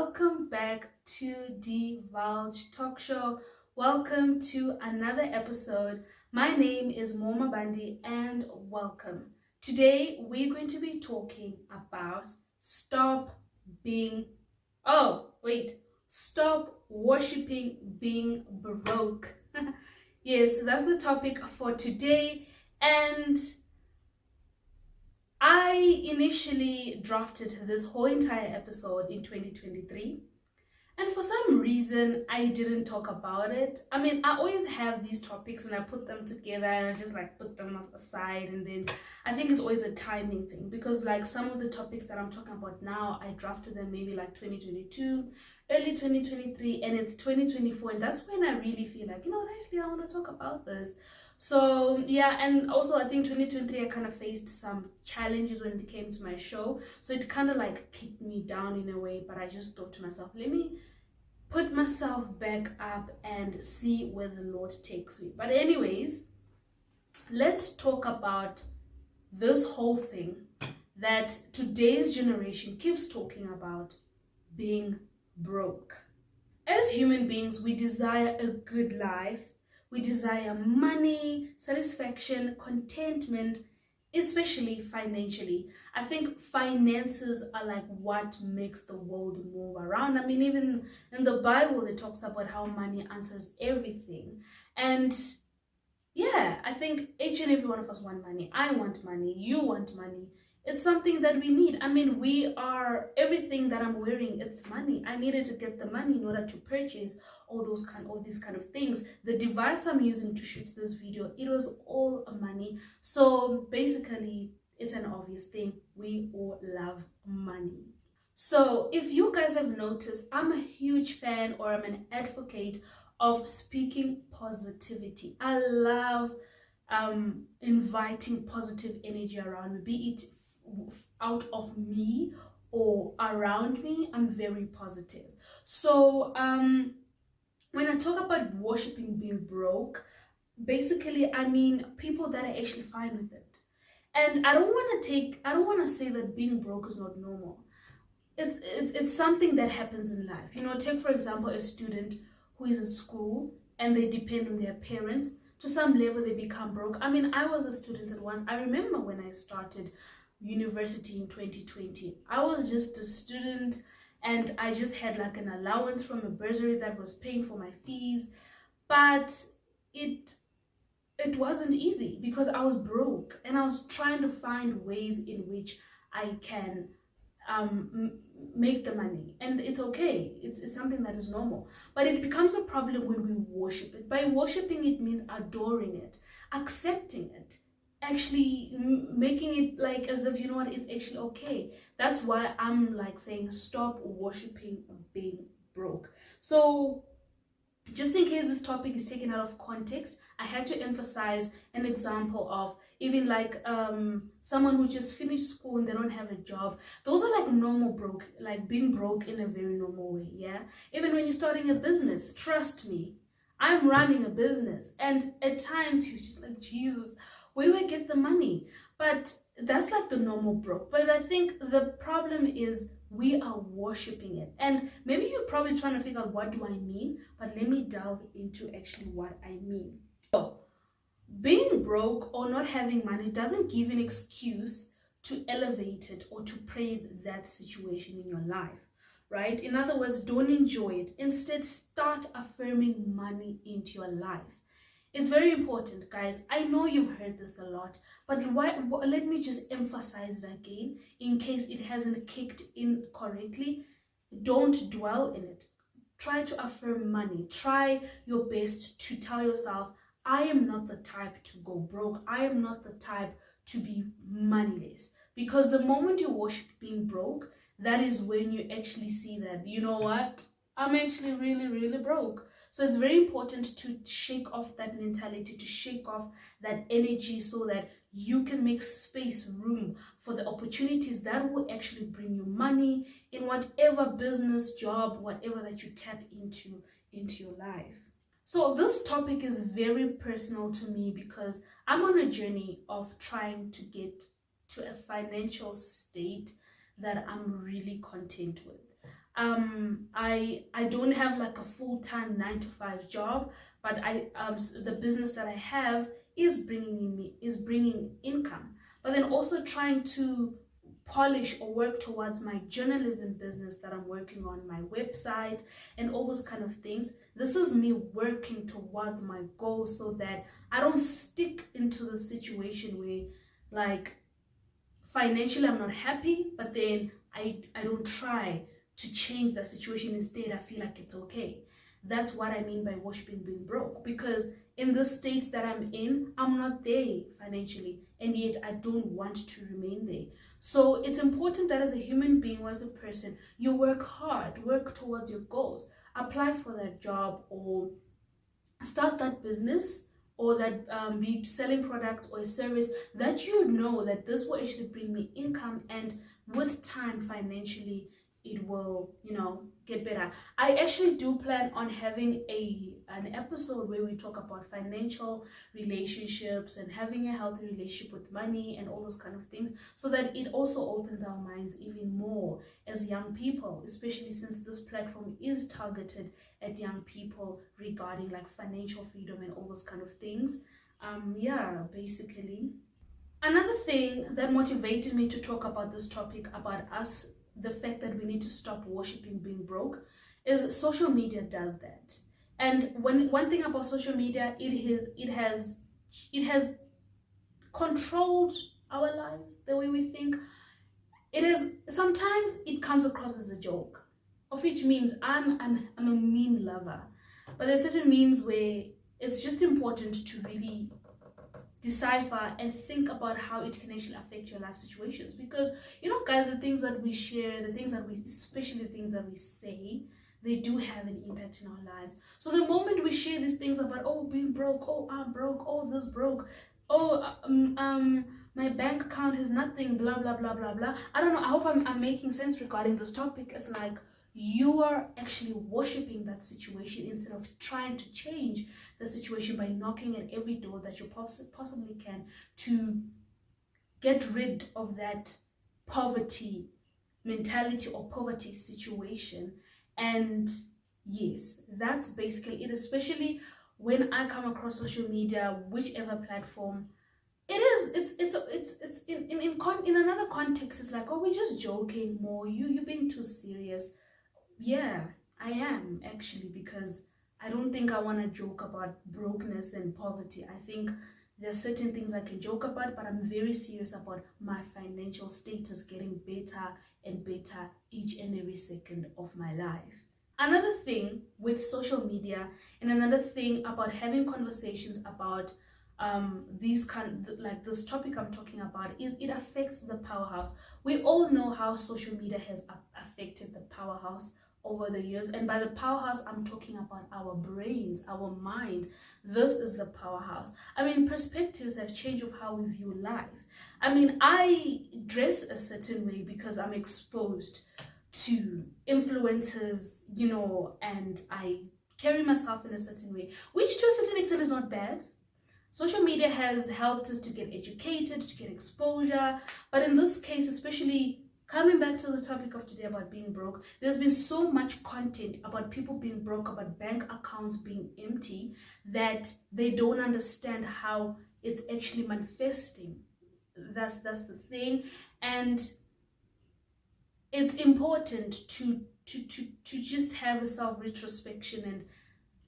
welcome back to Divulge Talk Show. Welcome to another episode. My name is Moma Bandi and welcome. Today we're going to be talking about being, stop worshipping being broke. Yes, that's the topic for today. And I initially drafted this whole entire episode in 2023, and for some reason I didn't talk about it. I mean, I always have these topics and I put them together and I just like put them aside, and then I think it's always a timing thing because like some of the topics that I'm talking about now, I drafted them maybe like 2022, early 2023, and it's 2024, and that's when I really feel like, actually I want to talk about this. So yeah, and also I think 2023 I kind of faced some challenges when it came to my show, so it kind of like kicked me down in a way, but I just thought to myself, let me put myself back up and see where the Lord takes me. But anyways, let's talk about this whole thing that today's generation keeps talking about, being broke. As human beings, we desire a good life. We desire money, satisfaction, contentment, especially financially. I think finances are like what makes the world move around. I mean, even in the Bible, it talks about how money answers everything. And yeah, I think each and every one of us want money. I want money. You want money. It's something that we need. I mean, we are, everything that I'm wearing, it's money. I needed to get the money in order to purchase all these kind of things. The device I'm using to shoot this video, it was all money. So basically, it's an obvious thing. We all love money. So if you guys have noticed, I'm a huge fan, or I'm an advocate of speaking positivity. I love inviting positive energy around me, be it out of me or around me. I'm very positive. So when I talk about worshiping being broke, basically I mean people that are actually fine with it. And I don't want to say that being broke is not normal. It's something that happens in life. Take for example a student who is in school and they depend on their parents. To some level they become broke. I mean, I was a student at once. I remember when I started university in 2020, I was just a student and I just had like an allowance from a bursary that was paying for my fees, but it wasn't easy because I was broke and I was trying to find ways in which I can make the money, and it's okay. It's something that is normal, but it becomes a problem when we worship it. By worshiping it means adoring it, accepting it, actually making it like as if, it's actually okay. That's why I'm like saying stop worshiping being broke. So just in case this topic is taken out of context, I had to emphasize an example of even like someone who just finished school and they don't have a job. Those are like normal broke, like being broke in a very normal way. Yeah, even when you're starting a business, trust me, I'm running a business, and at times you're just like, Jesus, where do I get the money? But that's like the normal broke. But I think the problem is we are worshiping it. And maybe you're probably trying to figure out, what do I mean? But let me delve into actually what I mean. So being broke or not having money doesn't give an excuse to elevate it or to praise that situation in your life, right? In other words, don't enjoy it. Instead, start affirming money into your life. It's very important, guys. I know you've heard this a lot, but let me just emphasize it again in case it hasn't kicked in correctly. Don't dwell in it. Try to affirm money. Try your best to tell yourself, I am not the type to go broke. I am not the type to be moneyless. Because the moment you worship being broke, that is when you actually see that, you know what? I'm actually really, really broke. So it's very important to shake off that mentality, to shake off that energy so that you can make space, room for the opportunities that will actually bring you money in whatever business, job, whatever that you tap into your life. So this topic is very personal to me because I'm on a journey of trying to get to a financial state that I'm really content with. I don't have like a full-time 9 to 5 job, but the business that I have is bringing income. But then also trying to polish or work towards my journalism business that I'm working on, my website, and all those kind of things. This is me working towards my goal so that I don't stick into the situation where, like, financially I'm not happy, but then I don't try to change the situation. Instead, I feel like it's okay. That's what I mean by worshiping being broke, because in the state that I'm in, I'm not there financially, and yet I don't want to remain there. So it's important that as a human being or as a person, you work hard, work towards your goals, apply for that job, or start that business, or that be selling products or a service that you know that this will actually bring me income, and with time financially it will, you know, get better. I actually do plan on having an episode where we talk about financial relationships and having a healthy relationship with money and all those kind of things, so that it also opens our minds even more as young people, especially since this platform is targeted at young people regarding like financial freedom and all those kind of things. Yeah, basically. Another thing that motivated me to talk about this topic, about us, the fact that we need to stop worshiping being broke, is social media does that. And one thing about social media, it has controlled our lives, the way we think. It is, sometimes it comes across as a joke, of which memes, I'm a meme lover, but there's certain memes where it's just important to really decipher and think about how it can actually affect your life situations. Because, you know, guys, the things that we share, the things that we, especially the things that we say, they do have an impact in our lives. So the moment we share these things about, oh, being broke, oh, I'm broke, oh, this broke, oh, my bank account has nothing, blah blah blah blah blah. I don't know, I hope I'm making sense regarding this topic. It's like you are actually worshiping that situation instead of trying to change the situation by knocking at every door that you possibly can to get rid of that poverty mentality or poverty situation. And yes, that's basically it, especially when I come across social media, whichever platform it is. It's in another context, it's like, oh, we're just joking more, you're being too serious. Yeah, I am actually, because I don't think I want to joke about brokenness and poverty. I think there's certain things I can joke about, but I'm very serious about my financial status getting better and better each and every second of my life. Another thing with social media, and another thing about having conversations about like this topic I'm talking about, is it affects the powerhouse. We all know how social media has affected the powerhouse over the years, and by the powerhouse I'm talking about our brains, our mind. This is the powerhouse. I mean, perspectives have changed of how we view life. I mean, I dress a certain way because I'm exposed to influencers, you know, and I carry myself in a certain way, which to a certain extent is not bad. Social media has helped us to get educated, to get exposure, but in this case, especially coming back to the topic of today about being broke, there's been so much content about people being broke, about bank accounts being empty, that they don't understand how it's actually manifesting. That's the thing. And it's important to just have a self-retrospection and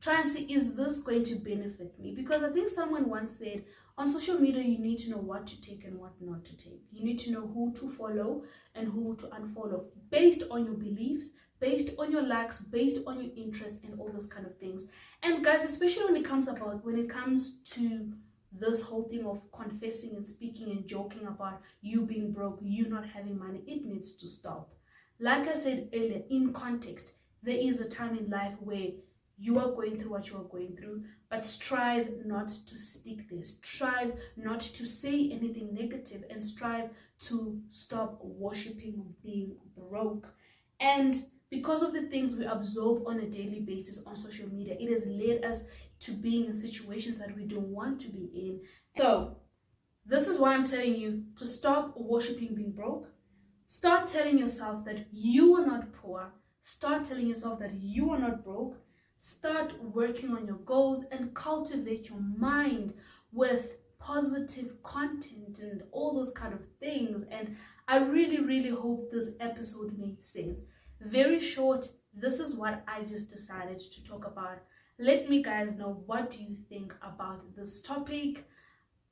try and see, is this going to benefit me? Because I think someone once said, on social media you need to know what to take and what not to take. You need to know who to follow and who to unfollow, based on your beliefs, based on your likes, based on your interests, and all those kind of things. And guys, especially when it comes to this whole thing of confessing and speaking and joking about you being broke, you not having money, it needs to stop. Like I said earlier, in context, there is a time in life where you are going through what you are going through, but strive not to stick there. Strive not to say anything negative, and strive to stop worshiping being broke. And because of the things we absorb on a daily basis on social media, it has led us to being in situations that we don't want to be in. So this is why I'm telling you to stop worshiping being broke. Start telling yourself that you are not poor. Start telling yourself that you are not broke. Start working on your goals and cultivate your mind with positive content and all those kind of things. And I really, really hope this episode made sense. Very short. This is what I just decided to talk about. Let me guys know, what do you think about this topic?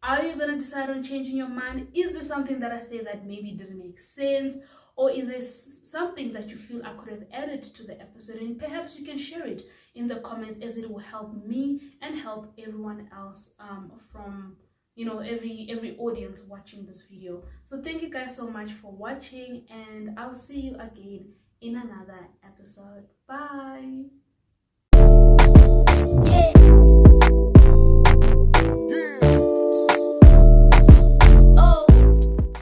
Are you going to decide on changing your mind? Is there something that I say that maybe didn't make sense? Or is there something that you feel I could have added to the episode? And perhaps you can share it in the comments, as it will help me and help everyone else from, you know, every audience watching this video. So thank you guys so much for watching, and I'll see you again in another episode. Bye.